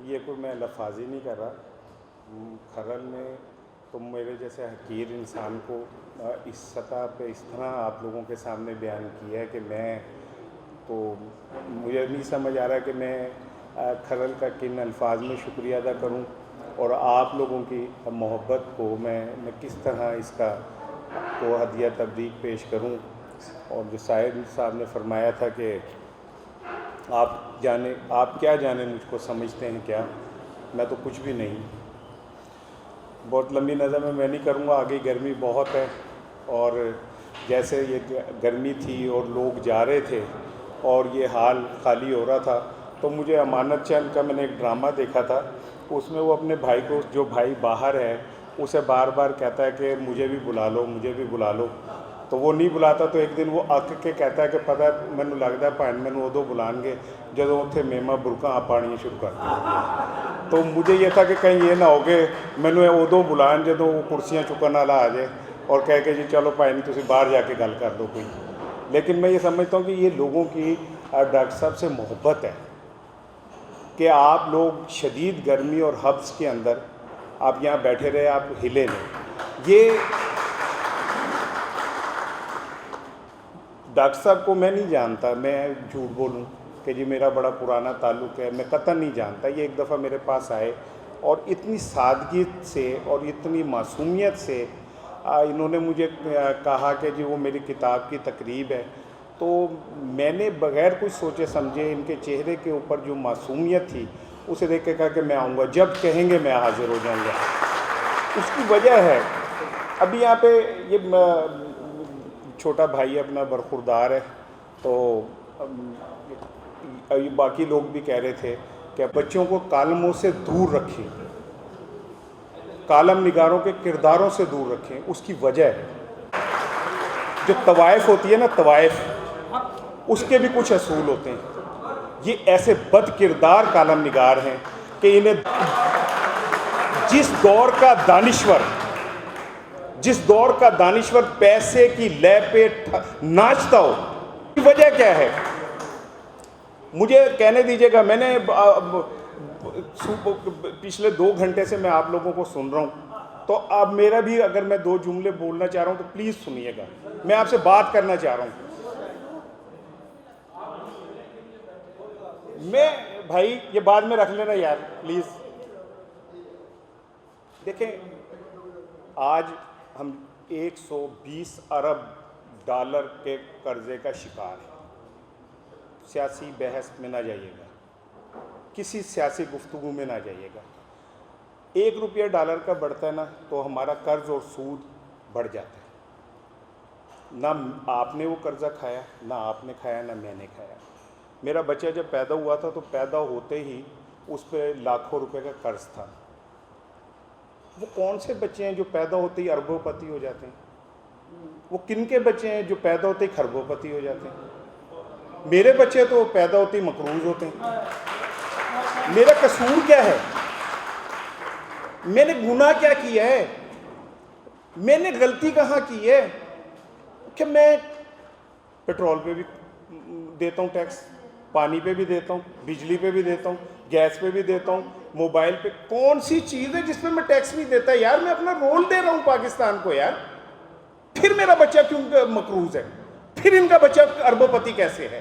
یہ کوئی میں لفاظی نہیں کر رہا. کھرل نے تو میرے جیسے حقیر انسان کو اس سطح پہ اس طرح آپ لوگوں کے سامنے بیان کیا ہے کہ میں تو مجھے نہیں سمجھ آ رہا کہ میں کھرل کا کن الفاظ میں شکریہ ادا کروں اور آپ لوگوں کی محبت کو میں کس طرح اس کا کو ہدیہ تبریک پیش کروں. اور جو ساحر صاحب نے فرمایا تھا کہ آپ کیا جانیں مجھ کو سمجھتے ہیں کیا, میں تو کچھ بھی نہیں. بہت لمبی نظر میں نہیں کروں گا, آگے گرمی بہت ہے اور جیسے یہ گرمی تھی اور لوگ جا رہے تھے اور یہ حال خالی ہو رہا تھا تو مجھے امانت چند کا میں نے ایک ڈرامہ دیکھا تھا. اس میں وہ اپنے بھائی کو, جو بھائی باہر ہے, اسے بار بار کہتا ہے کہ مجھے بھی بلا لو, مجھے بھی بلا لو. تو وہ نہیں بلاتا تو ایک دن وہ اک کے کہتا ہے کہ پتہ مینوں لگتا ہے بھائی مینوں ادو بلان گے جدوں اتنے میما برکاں پانیاں شروع کر دیں. تو مجھے یہ تھا کہ کہیں یہ نہ ہو کہ مینوں ادو بلان جدوں وہ کرسیاں چکن والا آ جائے اور کہہ کے جی چلو بھائی نہیں تسی باہر جا کے گل کر دو کوئی. لیکن میں یہ سمجھتا ہوں کہ یہ لوگوں کی ڈاکٹر صاحب سے محبت ہے کہ آپ لوگ شدید گرمی اور حبس کے اندر آپ یہاں بیٹھے رہے, آپ ہلے نہیں. یہ ڈاکٹر صاحب کو میں نہیں جانتا, میں جھوٹ بولوں کہ جی میرا بڑا پرانا تعلق ہے, میں قطعاً نہیں جانتا. یہ ایک دفعہ میرے پاس آئے اور اتنی سادگی سے اور اتنی معصومیت سے انہوں نے مجھے کہا کہ جی وہ میری کتاب کی تقریب ہے. تو میں نے بغیر کچھ سوچے سمجھے ان کے چہرے کے اوپر جو معصومیت تھی اسے دیکھ کے کہا کہ میں آؤں گا, جب کہیں گے میں حاضر ہو جاؤں گا. اس کی وجہ ہے ابھی یہاں پہ یہ چھوٹا بھائی اپنا برخوردار ہے تو باقی لوگ بھی کہہ رہے تھے کہ بچوں کو کالموں سے دور رکھیں, کالم نگاروں کے کرداروں سے دور رکھیں. اس کی وجہ ہے جو طوائف ہوتی ہے نا, طوائف, اس کے بھی کچھ اصول ہوتے ہیں. یہ ایسے بد کردار کالم نگار ہیں کہ انہیں جس دور کا دانشور پیسے کی لے پہ ناچتا ہو, وجہ کیا ہے مجھے کہنے دیجیے گا. میں نے پچھلے 2 گھنٹے سے میں آپ لوگوں کو سن رہا ہوں تو اب میرا بھی اگر میں 2 جملے بولنا چاہ رہا ہوں تو پلیز سنیے گا, میں آپ سے بات کرنا چاہ رہا ہوں. میں بھائی یہ بعد میں رکھ لینا یار پلیز. دیکھیں آج ہم 120 ارب ڈالر کے قرضے کا شکار ہیں. سیاسی بحث میں نہ جائیے گا, کسی سیاسی گفتگو میں نہ جائیے گا. 1 روپیہ ڈالر کا بڑھتا ہے نا تو ہمارا قرض اور سود بڑھ جاتا ہے. نہ آپ نے وہ قرضہ کھایا, نہ آپ نے کھایا, نہ میں نے کھایا. میرا بچہ جب پیدا ہوا تھا تو پیدا ہوتے ہی اس پہ لاکھوں روپے کا قرض تھا. وہ کون سے بچے ہیں جو پیدا ہوتے ہی اربوں پتی ہو جاتے ہیں؟ وہ کن کے بچے ہیں جو پیدا ہوتے ہی خربوں پتی ہو جاتے ہیں؟ میرے بچے تو پیدا ہوتے ہی مقروض ہوتے ہیں. میرا قصور کیا ہے؟ میں نے گناہ کیا کیا ہے؟ میں نے غلطی کہاں کی ہے کہ میں پیٹرول پہ بھی دیتا ہوں ٹیکس, پانی پہ بھی دیتا ہوں, بجلی پہ بھی دیتا ہوں, گیس پہ بھی دیتا ہوں, موبائل پہ. کون سی چیز ہے جس پہ میں ٹیکس نہیں دیتا یار؟ میں اپنا رول دے رہا ہوں پاکستان کو یار. پھر میرا بچہ کیوں مقروض ہے؟ پھر ان کا بچہ اربوں پتی کیسے ہے؟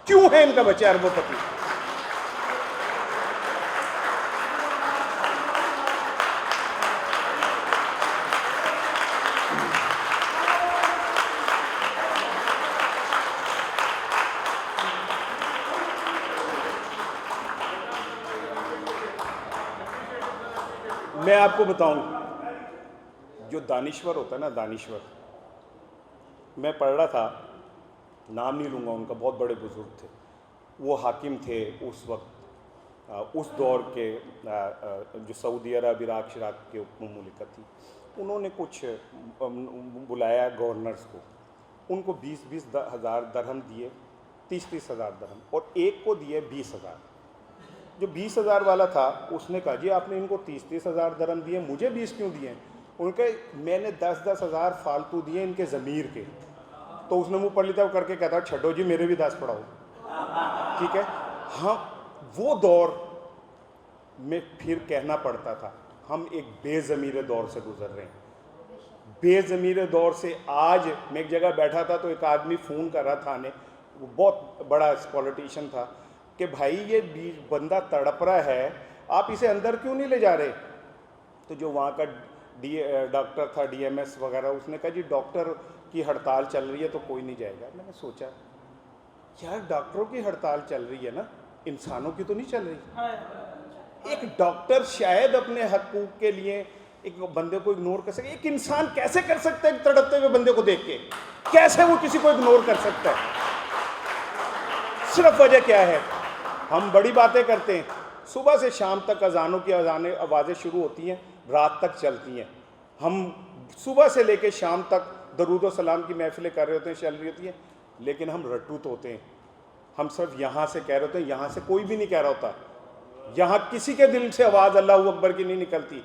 کیوں ہے ان کا بچہ اربوں پتی؟ میں آپ کو بتاؤں, جو دانشور ہوتا ہے نا, دانشور, میں پڑھ رہا تھا, نام نہیں لوں گا ان کا, بہت بڑے بزرگ تھے, وہ حاکم تھے اس وقت, اس دور کے, جو سعودی عرب, عراق شراق کے مملکت تھی. انہوں نے کچھ بلایا گورنرز کو, ان کو 20-20 ہزار درہم دیے, 30-30 ہزار درہم, اور ایک کو دیے 20 ہزار. جو 20 ہزار والا تھا اس نے کہا جی آپ نے ان کو 30-30 ہزار درہم دیے, مجھے 20 کیوں دیے؟ ان کے میں نے 10-10 ہزار فالتو دیے ان کے ضمیر کے. تو اس نے منہ پڑھ لیتا کر کے کہتا چھڈو جی میرے بھی 10 پڑھاؤ. ٹھیک ہے, ہاں وہ دور میں پھر کہنا پڑتا تھا ہم ایک بے ضمیر دور سے گزر رہے ہیں، بے ضمیر دور سے. آج میں ایک جگہ بیٹھا تھا تو ایک آدمی فون کر رہا تھا، وہ بہت بڑا پولیٹیشین تھا، کہ بھائی یہ بندہ تڑپ رہا ہے، آپ اسے اندر کیوں نہیں لے جا رہے؟ تو جو وہاں کا ڈاکٹر تھا ڈی ایم ایس وغیرہ، اس نے کہا جی ڈاکٹر کی ہڑتال چل رہی ہے تو کوئی نہیں جائے گا. میں نے سوچا یار ڈاکٹروں کی ہڑتال چل رہی ہے نا، انسانوں کی تو نہیں چل رہی. ایک ڈاکٹر شاید اپنے حقوق کے لیے ایک بندے کو اگنور کر سکے، ایک انسان کیسے کر سکتا ہے تڑپتے ہوئے بندے کو دیکھ کے؟ کیسے وہ کسی کو اگنور کر سکتا ہے؟ صرف وجہ کیا ہے؟ ہم بڑی باتیں کرتے ہیں، صبح سے شام تک اذانوں کی آوازیں شروع ہوتی ہیں، رات تک چلتی ہیں. ہم صبح سے لے کے شام تک درود و سلام کی محفلیں کر رہے ہوتے ہیں، چل رہی ہوتی ہیں، لیکن ہم رٹوت ہوتے ہیں. ہم صرف یہاں سے کہہ رہے ہوتے ہیں، یہاں سے کوئی بھی نہیں کہہ رہا ہوتا. یہاں کسی کے دل سے آواز اللہ اکبر کی نہیں نکلتی.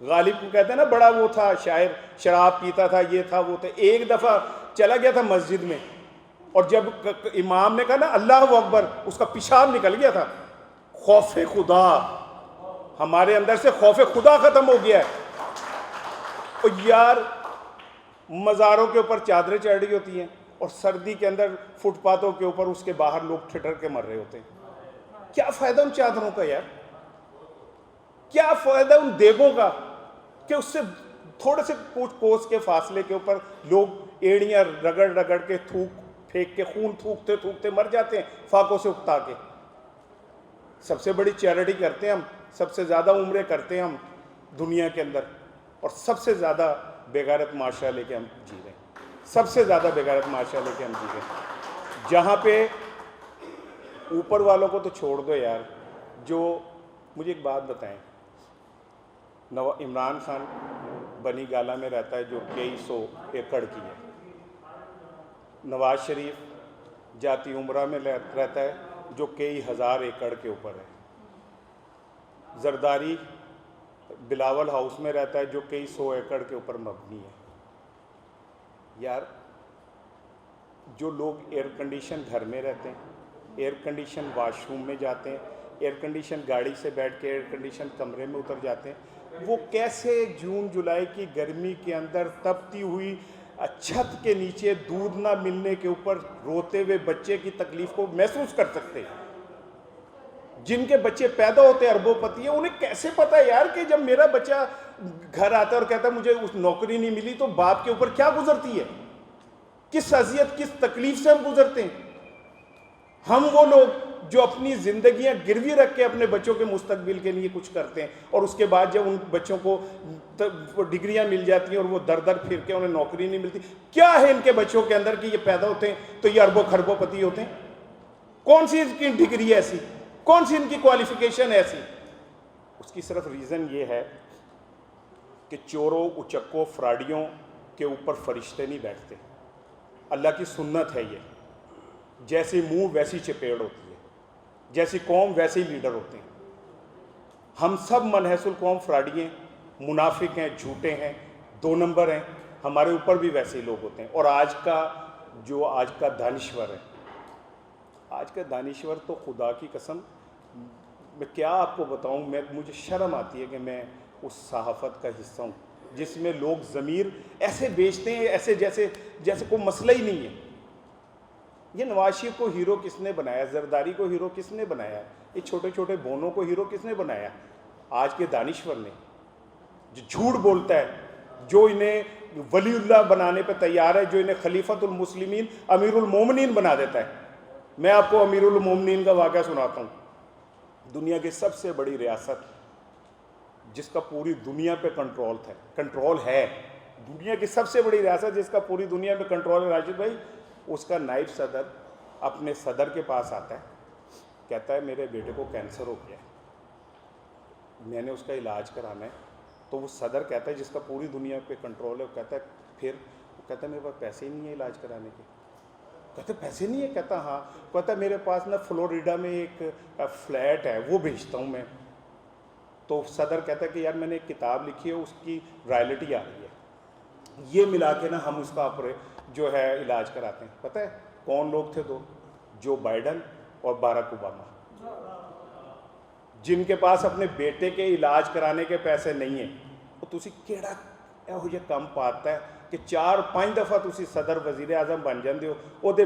غالب کو کہتے ہیں نا بڑا وہ تھا شاعر، شراب پیتا تھا، یہ تھا وہ تھا. ایک دفعہ چلا گیا تھا مسجد میں، اور جب امام نے کہا نا اللہ اکبر، اس کا پیشاب نکل گیا تھا. خوف خدا، ہمارے اندر سے خوف خدا ختم ہو گیا ہے. اور یار مزاروں کے اوپر چادریں چڑھ رہی ہوتی ہیں، اور سردی کے اندر فٹ پاتھوں کے اوپر اس کے باہر لوگ ٹھٹر کے مر رہے ہوتے ہیں. کیا فائدہ ان چادروں کا یار؟ کیا فائدہ ان دیگوں کا کہ اس سے تھوڑے سے کچھ کوس کے فاصلے کے اوپر لوگ ایڑیاں رگڑ رگڑ کے تھوک پھینک کے خون تھوکتے تھوکتے مر جاتے ہیں فاقوں سے اکتا کے. سب سے بڑی چیریٹی کرتے ہیں ہم، سب سے زیادہ عمریں کرتے ہیں ہم دنیا کے اندر، اور سب سے زیادہ بےغیرت معاشرہ لے کے ہم جی رہے ہیں. سب سے زیادہ بےغیرت معاشرہ لے کے ہم جی رہے ہیں، جہاں پہ اوپر والوں کو تو چھوڑ دو یار. جو مجھے ایک بات بتائیں، عمران خان بنی گالہ میں رہتا ہے جو کئی سو ایکڑ کی ہے. نواز شریف جاتی عمرہ میں رہتا ہے جو کئی ہزار ایکڑ کے اوپر ہے. زرداری بلاول ہاؤس میں رہتا ہے جو کئی سو ایکڑ کے اوپر مبنی ہے. یار جو لوگ ایئر کنڈیشن گھر میں رہتے ہیں، ایئر کنڈیشن واش روم میں جاتے ہیں، ایئر کنڈیشن گاڑی سے بیٹھ کے ایئر کنڈیشن کمرے میں اتر جاتے ہیں، وہ کیسے جون جولائی کی گرمی کے اندر تپتی ہوئی چھت کے نیچے دودھ نہ ملنے کے اوپر روتے ہوئے بچے کی تکلیف کو محسوس کر سکتے ہیں؟ جن کے بچے پیدا ہوتے اربوں پتی ہیں، انہیں کیسے پتا یار کہ جب میرا بچہ گھر آتا ہے اور کہتا ہے مجھے اس نوکری نہیں ملی تو باپ کے اوپر کیا گزرتی ہے، کس اذیت کس تکلیف سے ہم گزرتے ہیں. ہم وہ لوگ جو اپنی زندگیاں گروی رکھ کے اپنے بچوں کے مستقبل کے لیے کچھ کرتے ہیں، اور اس کے بعد جب ان بچوں کو ڈگریاں مل جاتی ہیں اور وہ در در پھر کے انہیں نوکری نہیں ملتی، کیا ہے ان کے بچوں کے اندر کہ یہ پیدا ہوتے ہیں تو یہ اربوں خربوں پتی ہوتے ہیں؟ کون سی ان کی ڈگری ایسی، کون سی ان کی کوالیفیکیشن ایسی؟ اس کی صرف ریزن یہ ہے کہ چوروں اچکوں فراڈیوں کے اوپر فرشتے نہیں بیٹھتے. اللہ کی سنت ہے یہ، جیسی منہ ویسی چپیڑ ہوتی ہے، جیسی قوم ویسے ہی لیڈر ہوتے ہیں. ہم سب منحص القوم فراڈی ہیں، منافق ہیں، جھوٹے ہیں، دو نمبر ہیں. ہمارے اوپر بھی ویسے ہی لوگ ہوتے ہیں. اور آج کا دانشور ہے، آج کا دانشور تو خدا کی قسم میں کیا آپ کو بتاؤں، مجھے شرم آتی ہے کہ میں اس صحافت کا حصہ ہوں جس میں لوگ ضمیر ایسے بیچتے ہیں، ایسے جیسے کوئی مسئلہ ہی نہیں ہے. یہ نواز شریف کو ہیرو کس نے بنایا؟ زرداری کو ہیرو کس نے بنایا؟ یہ چھوٹے چھوٹے بونوں کو ہیرو کس نے بنایا؟ آج کے دانشور نے، جو جھوٹ بولتا ہے، جو انہیں ولی اللہ بنانے پہ تیار ہے، جو انہیں خلیفۃ المسلمین امیر المومنین بنا دیتا ہے. میں آپ کو امیر المومنین کا واقعہ سناتا ہوں. دنیا کی سب سے بڑی ریاست جس کا پوری دنیا پہ کنٹرول ہے، دنیا کی سب سے بڑی ریاست جس کا پوری دنیا پہ کنٹرول ہے، راشد بھائی، اس کا نائب صدر اپنے صدر کے پاس آتا ہے، کہتا ہے میرے بیٹے کو کینسر ہو گیا ہے، میں نے اس کا علاج کرانا ہے. تو وہ صدر کہتا ہے جس کا پوری دنیا پہ کنٹرول ہے، وہ کہتا ہے میرے پاس پیسے ہی نہیں ہیں علاج کرانے کے. کہتے پیسے نہیں ہے؟ کہتا ہاں. کہتا میرے پاس نا فلوریڈا میں ایک فلیٹ ہے، وہ بھیجتا ہوں میں. تو صدر کہتا ہے کہ یار میں نے ایک کتاب لکھی ہے، اس کی رائلٹی آ رہی ہے، یہ ملا کے نا ہم اس کا جو ہے علاج کراتے ہیں. پتہ ہے کون لوگ تھے دو؟ جو بائیڈن اور باراک اوباما. جن کے پاس اپنے بیٹے کے علاج کرانے کے پیسے نہیں ہیں, وہ تسی کیڑا ਇਹੋ ਜਿਹਾ ਕੰਮ ਪਾਤਾ ਹੈ ਕਿ 4-5 ਦਫਾ ਤੁਸੀਂ ਸਦਰ ਵਜ਼ੀਰ ਆਜ਼ਮ ਬਣ ਜਾਂਦੇ ਹੋ, ਉਹਦੇ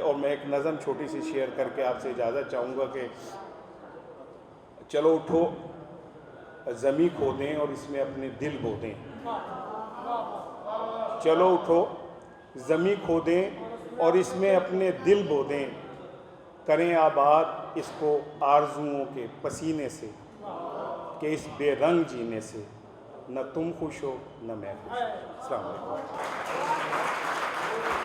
اور میں ایک نظم چھوٹی سی شیئر کر کے آپ سے اجازت چاہوں گا کہ چلو اٹھو زمیں کھودیں اور اس میں اپنے دل بو دیں. چلو اٹھو زمیں کھودیں اور اس میں اپنے دل بو دیں, کریں آباد اس کو آرزوؤں کے پسینے سے, کہ اس بے رنگ جینے سے نہ تم خوش ہو نہ میں خوش. السلام علیکم.